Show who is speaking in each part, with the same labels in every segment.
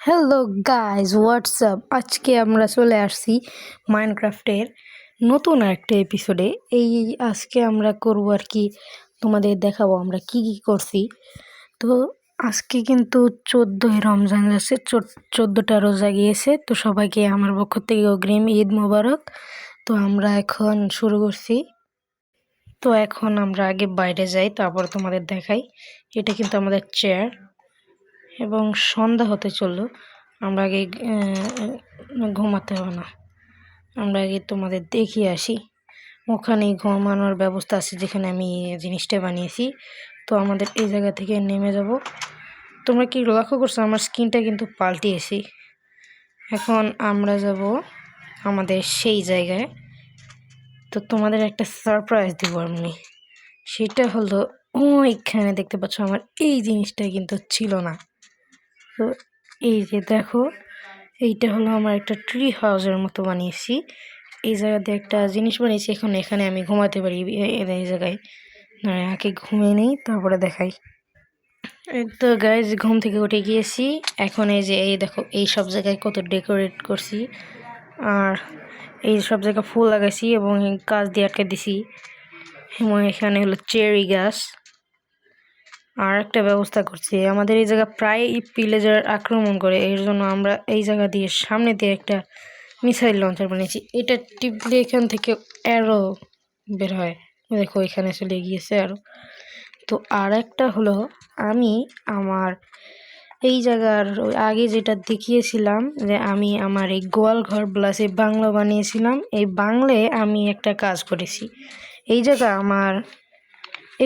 Speaker 1: Hello guys WhatsApp, আজকে আমরা চলে আসছি মাইনক্রাফটের নতুন একটা এপিসোডে। আজকে আমরা করব আর কি, তোমাদের দেখাবো আমরা কি কি করছি। তো আজকে কিন্তু 14ই রমজান যাচ্ছে, 14টা রোজা গিয়েছে। তো সবাইকে আমার পক্ষ থেকে অগ্রিম ঈদ মোবারক। তো আমরা এখন শুরু করছি। তো এখন আমরা আগে বাইরে যাই, তারপর তোমাদের দেখাই। এটা কিন্তু আমাদের চেয়ার, এবং সন্ধ্যা হতে চললো। আমরা আগে ঘুমাতে হবে না, আমরা আগে তোমাদের দেখিয়ে আসি। ওখানেই ঘুমানোর ব্যবস্থা আছে, যেখানে আমি জিনিসটা বানিয়েছি। তো আমাদের এই জায়গা থেকে নেমে যাব। তোমরা কি লক্ষ্য করছো আমার স্কিনটা কিন্তু পাল্টিয়েছি। এখন আমরা যাব আমাদের সেই জায়গায়। তো তোমাদের একটা সারপ্রাইজ দিব আমি। সেটা হলো, ওইখানে দেখতে পাচ্ছ আমার এই জিনিসটা কিন্তু ছিল না। তো এই যে দেখো, এইটা হলো আমার একটা ট্রি হাউসের মতো বানিয়েছি। এই জায়গাতে একটা জিনিস বানিয়েছি, এখানে আমি ঘুমাতে পারি। এই জায়গায় আগে ঘুমিয়ে নেই, তারপরে দেখাই। এই তো গাইজ, ঘুম থেকে উঠে গিয়েছি। এখন এই দেখো, এই সব জায়গায় কত ডেকোরেট করছি, আর এই সব জায়গায় ফুল লাগাইছি এবং গাছ দিয়ে আটকে দিছি। এবং এখানে হলো চেরি গাছ। আর একটা ব্যবস্থা করছি, আমাদের এই জায়গা প্রায় পিলেজার আক্রমণ করে, এর জন্য আমরা এই জায়গা দিয়ে সামনে দিয়ে একটা মিসাইল লঞ্চার বানিয়েছি। এটা টিপলে এখান থেকে অ্যারো বের হয়, দেখো এখানে চলে গিয়েছে আরো। তো আর একটা হলো, আমি আমার এই জায়গার আগে যেটা দেখিয়েছিলাম যে আমি আমার এই গোয়াল ঘর প্লাস এই বাংলো বানিয়েছিলাম, এই বাংলায় আমি একটা কাজ করেছি। এই জায়গা আমার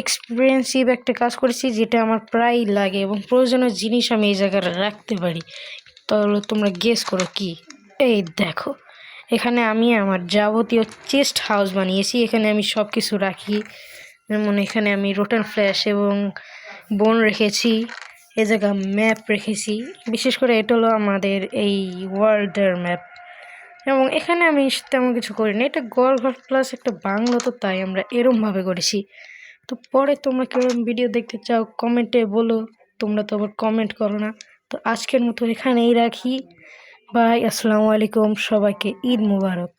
Speaker 1: এক্সপেরিয়েন্সিভ একটা কাজ করেছি, যেটা আমার প্রায় লাগে এবং প্রয়োজনীয় জিনিস আমি এই জায়গায় রাখতে পারি। তাহলে তোমরা গেস করো কি। এই দেখো, এখানে আমি আমার যাবতীয় চেস্ট হাউস বানিয়েছি। এখানে আমি সব কিছু রাখি, যেমন এখানে আমি রোটেন ফ্ল্যাশ এবং বোন রেখেছি। এ জায়গা ম্যাপ রেখেছি, বিশেষ করে এটা হলো আমাদের এই ওয়ার্ল্ডের ম্যাপ। এবং এখানে আমি তেমন কিছু করিনি, এটা গোয়াল ঘর প্লাস একটা বাংলো, তো তাই আমরা এরমভাবে করেছি। তো পরে তোমরা কিরকম ভিডিও দেখতে চাও কমেন্টে বলো, তোমরা তো আবার কমেন্ট করো না। তো আজকের মতো এখানেই রাখি। বাই, আসসালামু আলাইকুম, সবাইকে ঈদ মুবারক।